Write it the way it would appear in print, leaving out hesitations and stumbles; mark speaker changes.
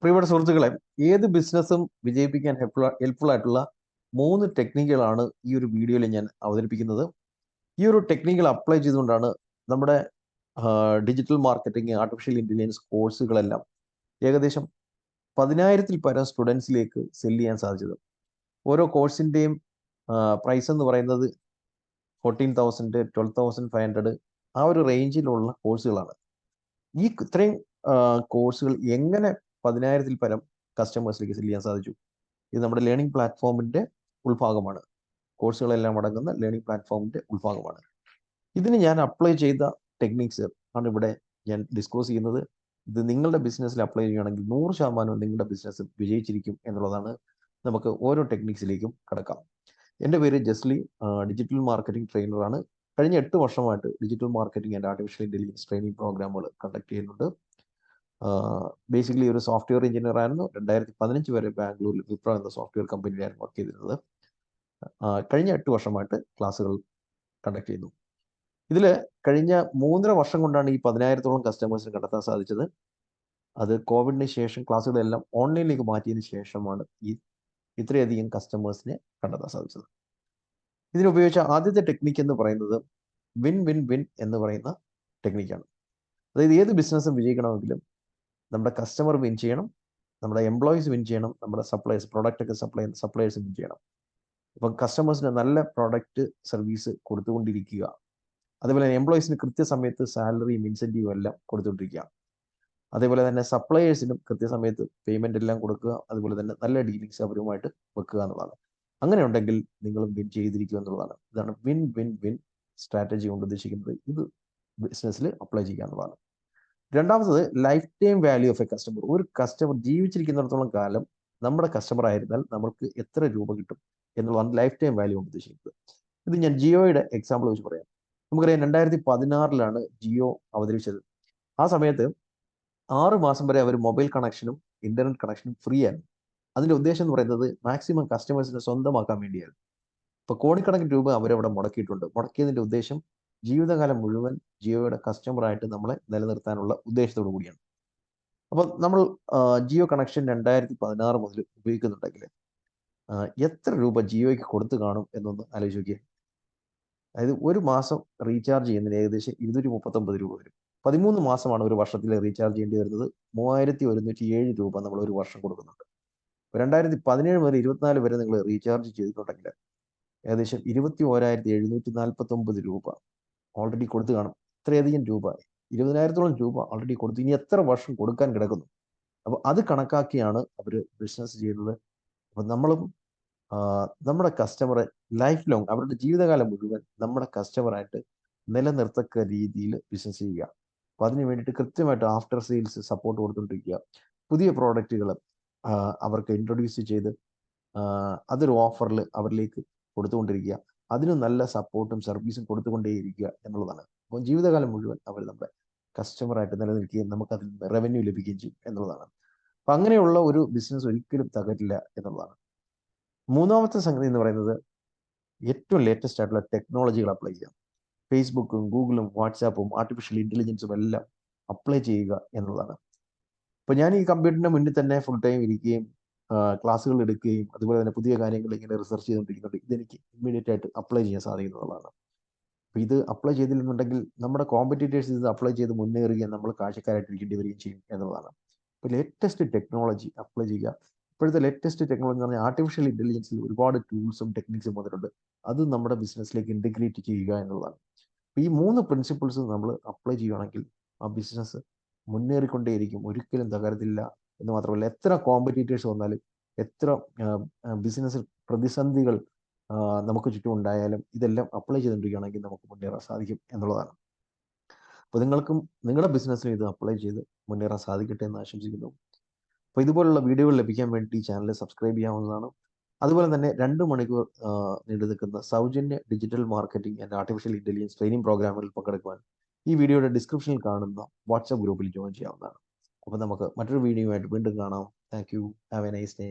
Speaker 1: പ്രിയപ്പെട്ട സുഹൃത്തുക്കളെ, ഏത് ബിസിനസ്സും വിജയിപ്പിക്കാൻ ഹെൽപ്ഫുൾ ആയിട്ടുള്ള 3 ടെക്നിക്കുകളാണ് ഈ ഒരു വീഡിയോയിൽ ഞാൻ അവതരിപ്പിക്കുന്നത്. ഈ ഒരു ടെക്നിക്കുകൾ അപ്ലൈ ചെയ്തുകൊണ്ടാണ് നമ്മുടെ ഡിജിറ്റൽ മാർക്കറ്റിംഗ്, ആർട്ടിഫിഷ്യൽ ഇന്റലിജൻസ് കോഴ്സുകളെല്ലാം ഏകദേശം 10,000-ൽ പരം സ്റ്റുഡൻസിലേക്ക് സെല്ല് ചെയ്യാൻ സാധിച്ചത്. ഓരോ കോഴ്സിൻ്റെയും പ്രൈസ് എന്ന് പറയുന്നത് 14,000, 12,500 ആ ഒരു റേഞ്ചിലുള്ള കോഴ്സുകളാണ്. ഈ ഇത്രയും കോഴ്സുകൾ എങ്ങനെ 10,000-ൽ പരം കസ്റ്റമേഴ്സിലേക്ക് സെല്ല് ചെയ്യാൻ സാധിച്ചു? ഇത് നമ്മുടെ ലേണിംഗ് പ്ലാറ്റ്ഫോമിൻ്റെ ഉൾഭാഗമാണ്. കോഴ്സുകളെല്ലാം അടങ്ങുന്ന ലേണിംഗ് പ്ലാറ്റ്ഫോമിൻ്റെ ഉൾഭാഗമാണ്. ഇതിന് ഞാൻ അപ്ലൈ ചെയ്ത ടെക്നിക്സ് ആണ് ഇവിടെ ഞാൻ ഡിസ്ക്ലോസ് ചെയ്യുന്നത്. ഇത് നിങ്ങളുടെ ബിസിനസ്സിൽ അപ്ലൈ ചെയ്യുകയാണെങ്കിൽ 100% നിങ്ങളുടെ ബിസിനസ് വിജയിച്ചിരിക്കും എന്നുള്ളതാണ്. നമുക്ക് ഓരോ ടെക്നിക്സിലേക്കും കടക്കാം. എൻ്റെ പേര് ജസ്ലി, ഡിജിറ്റൽ മാർക്കറ്റിംഗ് ട്രെയിനറാണ്. കഴിഞ്ഞ 8 വർഷമായിട്ട് digital marketing and artificial intelligence training പ്രോഗ്രാമുകൾ കണ്ടക്ട് ചെയ്യുന്നുണ്ട്. ബേസിക്കലി ഒരു സോഫ്റ്റ്വെയർ എഞ്ചിനീയർ ആയിരുന്നു. 2015 വരെ ബാംഗ്ലൂരിൽ വിപ്രോ എന്ന സോഫ്റ്റ്വെയർ കമ്പനിയിലായിരുന്നു വർക്ക് ചെയ്തിരുന്നത്. കഴിഞ്ഞ 8 വർഷമായിട്ട് ക്ലാസ്സുകൾ കണ്ടക്ട് ചെയ്യുന്നു. ഇതിൽ കഴിഞ്ഞ 3.5 വർഷം കൊണ്ടാണ് ഈ 10,000-ഓളം കസ്റ്റമേഴ്സിന് കണ്ടെത്താൻ സാധിച്ചത്. അത് കോവിഡിന് ശേഷം ക്ലാസ്സുകളെല്ലാം ഓൺലൈനിലേക്ക് മാറ്റിയതിന് ശേഷമാണ് ഇത്രയധികം കസ്റ്റമേഴ്സിനെ കണ്ടെത്താൻ സാധിച്ചത്. ഇതിനുപയോഗിച്ച ആദ്യത്തെ ടെക്നിക്ക് എന്ന് പറയുന്നത് വിൻ വിൻ വിൻ എന്ന് പറയുന്ന ടെക്നിക്കാണ്. അതായത് ഏത് ബിസിനസ്സും വിജയിക്കണമെങ്കിലും നമ്മുടെ കസ്റ്റമർ വിൻ ചെയ്യണം, നമ്മുടെ എംപ്ലോയീസ് വിൻ ചെയ്യണം, നമ്മുടെ സപ്ലയേഴ്സ്, പ്രൊഡക്റ്റൊക്കെ സപ്ലയേഴ്സ് വിൻ ചെയ്യണം. ഇപ്പം കസ്റ്റമേഴ്സിന് നല്ല പ്രൊഡക്റ്റ് സർവീസ് കൊടുത്തുകൊണ്ടിരിക്കുക, അതേപോലെ തന്നെ എംപ്ലോയീസിന് കൃത്യസമയത്ത് സാലറിയും ഇൻസെൻറ്റീവും എല്ലാം കൊടുത്തുകൊണ്ടിരിക്കുക, അതേപോലെ തന്നെ സപ്ലയേഴ്സിനും കൃത്യസമയത്ത് പേയ്മെൻ്റ് എല്ലാം കൊടുക്കുക, അതുപോലെ തന്നെ നല്ല ഡീലിങ്സ് അവരുമായിട്ട് വെക്കുക എന്നുള്ളതാണ്. അങ്ങനെ ഉണ്ടെങ്കിൽ നിങ്ങളും വിൻ ചെയ്തിരിക്കുക എന്നുള്ളതാണ്. ഇതാണ് വിൻ വിൻ വിൻ സ്ട്രാറ്റജി കൊണ്ട് ഉദ്ദേശിക്കുന്നത്. ഇത് ബിസിനസ്സിൽ അപ്ലൈ ചെയ്യുക എന്നുള്ളതാണ്. രണ്ടാമത്തത് life time value of A customer. ഒരു കസ്റ്റമർ ജീവിച്ചിരിക്കുന്നിടത്തോളം കാലം നമ്മുടെ കസ്റ്റമർ ആയിരുന്നാൽ നമുക്ക് എത്ര രൂപ കിട്ടും എന്നുള്ളതാണ് ലൈഫ് ടൈം വാല്യൂ കൊണ്ട് ഉദ്ദേശിക്കുന്നത്. ഇത് ഞാൻ ജിയോയുടെ എക്സാമ്പിൾ വെച്ച് പറയാം. നമുക്കറിയാം 2016 ജിയോ അവതരിപ്പിച്ചത്. ആ സമയത്ത് 6 മാസം വരെ അവർ മൊബൈൽ കണക്ഷനും ഇന്റർനെറ്റ് കണക്ഷനും ഫ്രീ ആയിരുന്നു. അതിൻ്റെ ഉദ്ദേശം എന്ന് പറയുന്നത് മാക്സിമം കസ്റ്റമേഴ്സിനെ സ്വന്തമാക്കാൻ വേണ്ടിയായിരുന്നു. ഇപ്പോൾ കോടിക്കണക്കിന് രൂപ അവരവിടെ മുടക്കിയിട്ടുണ്ട്. മുടക്കിയതിൻ്റെ ഉദ്ദേശം ജീവിതകാലം മുഴുവൻ ജിയോയുടെ കസ്റ്റമറായിട്ട് നമ്മളെ നിലനിർത്താനുള്ള ഉദ്ദേശത്തോടു കൂടിയാണ്. അപ്പോൾ നമ്മൾ ജിയോ കണക്ഷൻ 2016 മുതൽ ഉപയോഗിക്കുന്നുണ്ടെങ്കിൽ എത്ര രൂപ ജിയോയ്ക്ക് കൊടുത്തു കാണും എന്നൊന്ന് ആലോചിച്ച് നോക്കിയേ. അതായത് ഒരു മാസം റീചാർജ് ചെയ്യുന്നതിന് ഏകദേശം 239 രൂപ വരും. 13 മാസമാണ് ഒരു വർഷത്തിൽ റീചാർജ് ചെയ്യേണ്ടി വരുന്നത്. 3,107 രൂപ നമ്മൾ ഒരു വർഷം കൊടുക്കുന്നുണ്ട്. 2017 മുതൽ 24 വരെ നിങ്ങൾ റീചാർജ് ചെയ്തിട്ടുണ്ടെങ്കിൽ ഏകദേശം 21,749 രൂപ ഓൾറെഡി കൊടുത്തു കാണും. ഇത്രയധികം രൂപ, 20,000-ഓളം രൂപ ഓൾറെഡി കൊടുത്തു. ഇനി എത്ര വർഷം കൊടുക്കാൻ കിടക്കുന്നു? അപ്പോൾ അത് കണക്കാക്കിയാണ് അവർ ബിസിനസ് ചെയ്യുന്നത്. അപ്പം നമ്മളും നമ്മുടെ കസ്റ്റമറെ ലൈഫ് ലോങ്, അവരുടെ ജീവിതകാലം മുഴുവൻ നമ്മുടെ കസ്റ്റമറായിട്ട് നിലനിർത്തക്ക രീതിയിൽ ബിസിനസ് ചെയ്യുക. അപ്പം അതിന് വേണ്ടിയിട്ട് കൃത്യമായിട്ട് ആഫ്റ്റർ സെയിൽസ് സപ്പോർട്ട് കൊടുത്തുകൊണ്ടിരിക്കുക. പുതിയ പ്രോഡക്റ്റുകൾ അവർക്ക് ഇൻട്രൊഡ്യൂസ് ചെയ്ത് അതൊരു ഓഫറിൽ അവരിലേക്ക് കൊടുത്തുകൊണ്ടിരിക്കുക. അതിന് നല്ല സപ്പോർട്ടും സർവീസും കൊടുത്തുകൊണ്ടേയിരിക്കുക എന്നുള്ളതാണ്. അപ്പോൾ ജീവിതകാലം മുഴുവൻ അവർ നമ്മുടെ കസ്റ്റമറായിട്ട് നിലനിൽക്കുകയും നമുക്കതിൽ റവന്യൂ ലഭിക്കുകയും ചെയ്യും എന്നുള്ളതാണ്. അപ്പം അങ്ങനെയുള്ള ഒരു ബിസിനസ് ഒരിക്കലും തകരില്ല എന്നുള്ളതാണ്. മൂന്നാമത്തെ സംഗതി എന്ന് പറയുന്നത് ഏറ്റവും ലേറ്റസ്റ്റ് ആയിട്ടുള്ള ടെക്നോളജികൾ അപ്ലൈ ചെയ്യാം. ഫേസ്ബുക്കും ഗൂഗിളും വാട്സാപ്പും ആർട്ടിഫിഷ്യൽ ഇൻ്റലിജൻസും എല്ലാം അപ്ലൈ ചെയ്യുക എന്നുള്ളതാണ്. ഇപ്പോൾ ഞാൻ ഈ കമ്പ്യൂട്ടറിൻ്റെ മുന്നിൽ തന്നെ ഫുൾ ടൈം ഇരിക്കുകയും ക്ലാസ്സുകൾ എടുക്കുകയും അതുപോലെ തന്നെ പുതിയ കാര്യങ്ങൾ ഇങ്ങനെ റിസർച്ച് ചെയ്തുകൊണ്ടിരിക്കുന്നുണ്ട്. ഇതെനിക്ക് ഇമ്മീഡിയറ്റ് ആയിട്ട് അപ്ലൈ ചെയ്യാൻ സാധിക്കുന്നതാണ്. അപ്പോൾ ഇത് അപ്ലൈ ചെയ്തില്ലെന്നുണ്ടെങ്കിൽ നമ്മുടെ കോമ്പറ്റീറ്റേഴ്സ് ഇത് അപ്ലൈ ചെയ്ത് മുന്നേറുകയും നമ്മൾ കാഴ്ചക്കാരായിട്ടിരിക്കേണ്ടി വരികയും ചെയ്യും എന്നുള്ളതാണ്. ഇപ്പോൾ ലേറ്റസ്റ്റ് ടെക്നോളജി അപ്ലൈ ചെയ്യുക. ഇപ്പോഴത്തെ ലേറ്റസ്റ്റ് ടെക്നോളജി എന്ന് പറഞ്ഞാൽ ആർട്ടിഫിഷ്യൽ ഇൻ്റലിജൻസിൽ ഒരുപാട് ടൂൾസും ടെക്നിക്സും വന്നിട്ടുണ്ട്. അത് നമ്മുടെ ബിസിനസ്സിലേക്ക് ഇൻറ്റഗ്രേറ്റ് ചെയ്യുക എന്നുള്ളതാണ്. അപ്പോൾ ഈ 3 പ്രിൻസിപ്പിൾസ് നമ്മൾ അപ്ലൈ ചെയ്യുകയാണെങ്കിൽ ആ ബിസിനസ് മുന്നേറിക്കൊണ്ടേയിരിക്കും, ഒരിക്കലും തകരത്തില്ല എന്ന് മാത്രമല്ല, എത്ര കോമ്പറ്റീറ്റേഴ്സ് വന്നാലും, എത്ര ബിസിനസ്സിൽ പ്രതിസന്ധികൾ നമുക്ക് ചുറ്റും ഉണ്ടായാലും ഇതെല്ലാം അപ്ലൈ ചെയ്തുകൊണ്ടിരിക്കുകയാണെങ്കിൽ നമുക്ക് മുന്നേറാൻ സാധിക്കും എന്നുള്ളതാണ്. അപ്പോൾ നിങ്ങൾക്കും നിങ്ങളുടെ ബിസിനസ്സിന് ഇത് അപ്ലൈ ചെയ്ത് മുന്നേറാൻ സാധിക്കട്ടെ എന്ന് ആശംസിക്കുന്നു. അപ്പോൾ ഇതുപോലുള്ള വീഡിയോകൾ ലഭിക്കാൻ വേണ്ടി ഈ ചാനൽ സബ്സ്ക്രൈബ് ചെയ്യാവുന്നതാണ്. അതുപോലെ തന്നെ 2 മണിക്കൂർ നീണ്ടു നിൽക്കുന്ന സൗജന്യ digital marketing and artificial intelligence training പ്രോഗ്രാമുകളിൽ പങ്കെടുക്കുവാൻ ഈ വീഡിയോയുടെ ഡിസ്ക്രിപ്ഷനിൽ കാണുന്ന വാട്സാപ്പ് ഗ്രൂപ്പിൽ ജോയിൻ ചെയ്യാവുന്നതാണ്. അപ്പോൾ നമുക്ക് മറ്റൊരു വീഡിയോയുമായിട്ട് വീണ്ടും കാണാം. Thank you. Have A nice day.